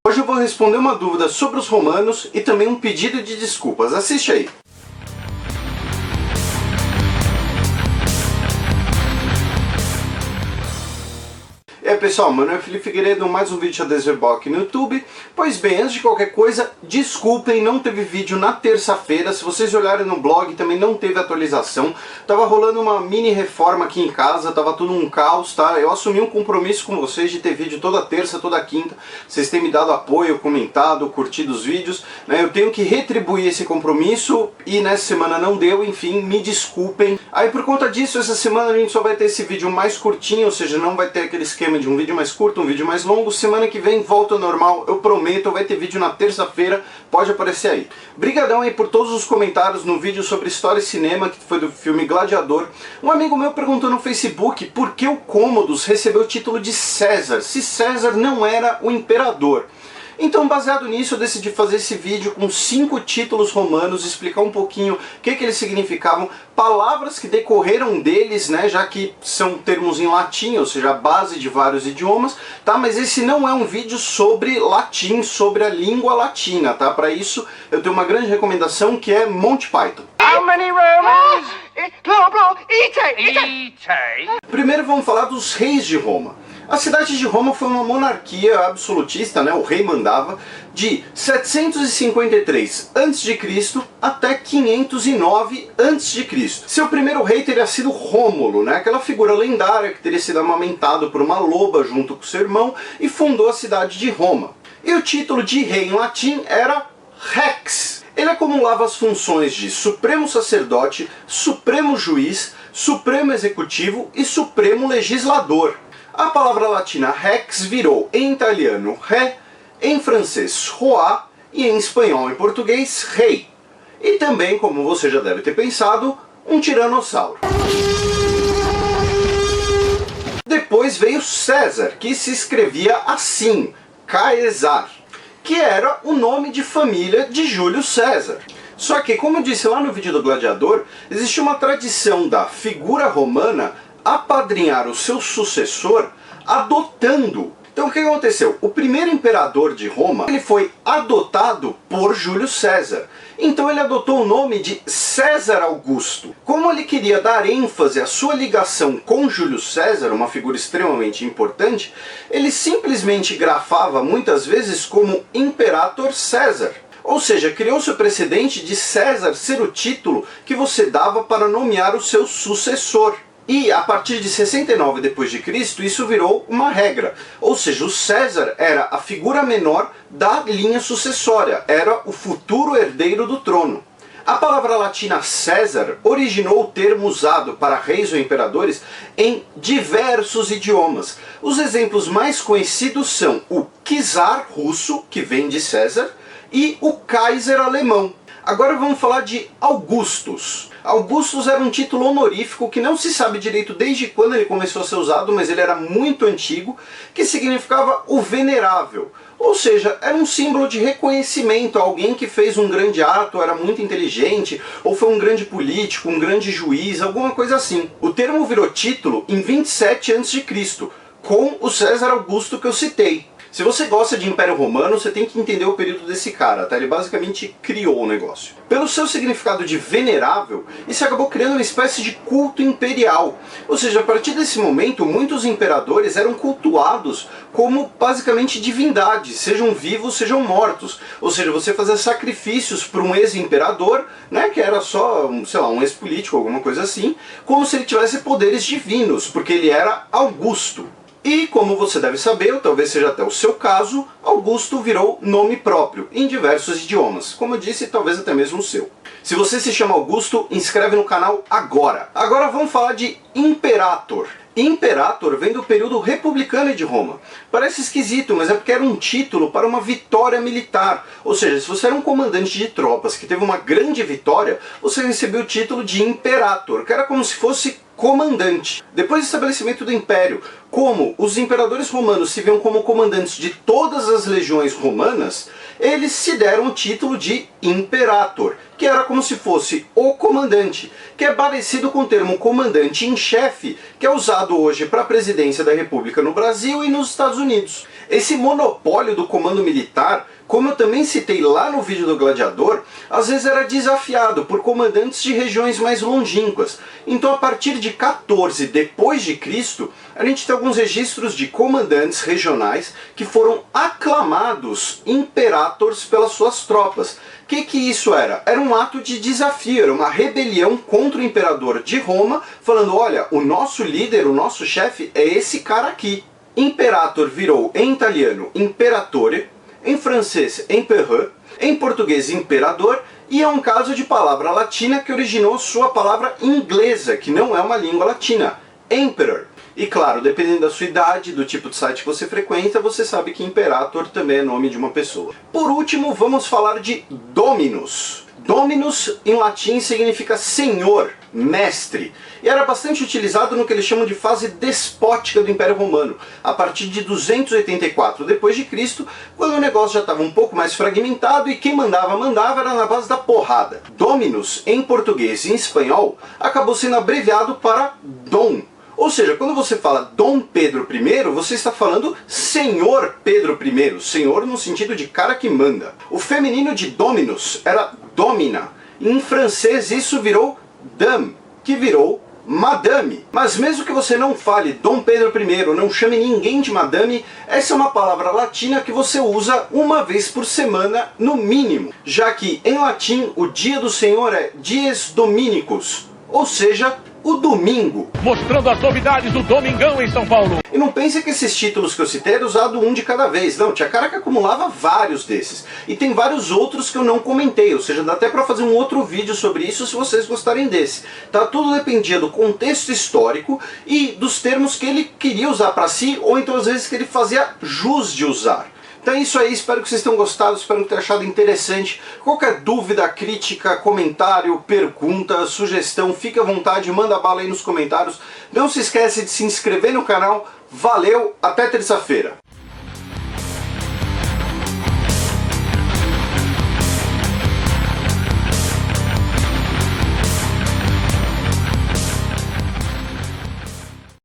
Hoje eu vou responder uma dúvida sobre os romanos e também um pedido de desculpas. Assiste aí. E aí pessoal, meu nome é Felipe Figueiredo, mais um vídeo xadrez verbal aqui no YouTube. Pois bem, antes de qualquer coisa, desculpem, não teve vídeo na terça-feira. Se vocês olharem no blog, também não teve atualização. Tava rolando uma mini reforma aqui em casa, tava tudo um caos, tá? Eu assumi um compromisso com vocês de ter vídeo toda terça, toda quinta. Vocês têm me dado apoio, comentado, curtido os vídeos, né? Eu tenho que retribuir esse compromisso e nessa semana não deu, enfim, me desculpem. Aí por conta disso, essa semana a gente só vai ter esse vídeo mais curtinho, ou seja, não vai ter aquele esquema de um vídeo mais curto, um vídeo mais longo. Semana que vem volta ao normal, eu prometo, vai ter vídeo na terça-feira, pode aparecer aí. Brigadão aí por todos os comentários no vídeo sobre história e cinema, que foi do filme Gladiador. Um amigo meu perguntou no Facebook por que o Cômodos recebeu o título de César, se César não era o imperador. Então, baseado nisso, eu decidi fazer esse vídeo com 5 títulos romanos, explicar um pouquinho o que eles significavam, palavras que decorreram deles, né, já que são termos em latim, ou seja, a base de vários idiomas, tá? Mas esse não é um vídeo sobre latim, sobre a língua latina, tá? Para isso, eu tenho uma grande recomendação que é Monty Python. How many Romans? Ite! Primeiro vamos falar dos reis de Roma. A cidade de Roma foi uma monarquia absolutista, né? O rei mandava, de 753 a.C. até 509 a.C. Seu primeiro rei teria sido Rômulo, né? Aquela figura lendária que teria sido amamentado por uma loba junto com seu irmão e fundou a cidade de Roma. E o título de rei em latim era Rex. Ele acumulava as funções de supremo sacerdote, supremo juiz, supremo executivo e supremo legislador. A palavra latina rex virou em italiano re, em francês roi e em espanhol e português rei. E também, como você já deve ter pensado, um tiranossauro. Depois veio César, que se escrevia assim, Caesar, que era o nome de família de Júlio César. Só que, como eu disse lá no vídeo do Gladiador, existe uma tradição da figura romana apadrinhar o seu sucessor adotando. Então o que aconteceu? O primeiro imperador de Roma, ele foi adotado por Júlio César. Então ele adotou o nome de César Augusto. Como ele queria dar ênfase à sua ligação com Júlio César, uma figura extremamente importante, ele simplesmente grafava muitas vezes como Imperator César. Ou seja, criou-se o precedente de César ser o título que você dava para nomear o seu sucessor. E a partir de 69 d.C. isso virou uma regra, ou seja, o César era a figura menor da linha sucessória, era o futuro herdeiro do trono. A palavra latina César originou o termo usado para reis ou imperadores em diversos idiomas. Os exemplos mais conhecidos são o czar russo, que vem de César, e o Kaiser alemão. Agora vamos falar de Augustus. Augustus era um título honorífico que não se sabe direito desde quando ele começou a ser usado, mas ele era muito antigo, que significava o venerável. Ou seja, era um símbolo de reconhecimento a alguém que fez um grande ato, era muito inteligente, ou foi um grande político, um grande juiz, alguma coisa assim. O termo virou título em 27 a.C., com o César Augusto que eu citei. Se você gosta de Império Romano, você tem que entender o período desse cara, tá? Ele basicamente criou o negócio. Pelo seu significado de venerável, isso acabou criando uma espécie de culto imperial. Ou seja, a partir desse momento, muitos imperadores eram cultuados como basicamente divindades, sejam vivos, sejam mortos. Ou seja, você fazia sacrifícios para um ex-imperador, né, que era só, sei lá, um ex-político, alguma coisa assim, como se ele tivesse poderes divinos, porque ele era Augusto. E, como você deve saber, ou talvez seja até o seu caso, Augusto virou nome próprio em diversos idiomas. Como eu disse, talvez até mesmo o seu. Se você se chama Augusto, inscreve no canal agora. Agora vamos falar de Imperator. Imperator vem do período republicano de Roma. Parece esquisito, mas é porque era um título para uma vitória militar. Ou seja, se você era um comandante de tropas que teve uma grande vitória, você recebeu o título de Imperator, que era como se fosse comandante. Depois do estabelecimento do Império, como os imperadores romanos se viam como comandantes de todas as legiões romanas, eles se deram o título de Imperator, que era como se fosse o comandante, que é parecido com o termo comandante em chefe, que é usado hoje para a presidência da República no Brasil e nos Estados Unidos. Esse monopólio do comando militar, como eu também citei lá no vídeo do Gladiador, às vezes era desafiado por comandantes de regiões mais longínquas. Então, a partir de 14 depois de Cristo, a gente tem alguns registros de comandantes regionais que foram aclamados imperators pelas suas tropas. O que isso era? Era um ato de desafio, era uma rebelião contra o imperador de Roma, falando, olha, o nosso líder, o nosso chefe é esse cara aqui. Imperator virou em italiano imperatore, em francês empereur, em português imperador, e é um caso de palavra latina que originou sua palavra inglesa, que não é uma língua latina, emperor. E claro, dependendo da sua idade, do tipo de site que você frequenta, você sabe que imperator também é nome de uma pessoa. Por último, vamos falar de dominus. Dominus em latim significa senhor, mestre, e era bastante utilizado no que eles chamam de fase despótica do Império Romano, a partir de 284 d.C., quando o negócio já estava um pouco mais fragmentado e quem mandava era na base da porrada. Dominus, em português e em espanhol, acabou sendo abreviado para Dom. Ou seja, quando você fala Dom Pedro I, você está falando Senhor Pedro I, senhor no sentido de cara que manda. O feminino de Dominus era Domina. Em francês isso virou Dame, que virou Madame. Mas mesmo que você não fale Dom Pedro I, não chame ninguém de Madame, essa é uma palavra latina que você usa uma vez por semana no mínimo, já que em latim o dia do Senhor é Dies Dominicus, ou seja, o domingo. Mostrando as novidades do Domingão em São Paulo. E não pense que esses títulos que eu citei eram usados um de cada vez. Não, tinha cara que acumulava vários desses. E tem vários outros que eu não comentei, ou seja, dá até para fazer um outro vídeo sobre isso se vocês gostarem desse. Tá? Tudo dependia do contexto histórico e dos termos que ele queria usar para si, ou então às vezes que ele fazia jus de usar. Então é isso aí, espero que vocês tenham gostado, espero que tenham achado interessante. Qualquer dúvida, crítica, comentário, pergunta, sugestão, fique à vontade, manda bala aí nos comentários. Não se esquece de se inscrever no canal. Valeu, até terça-feira.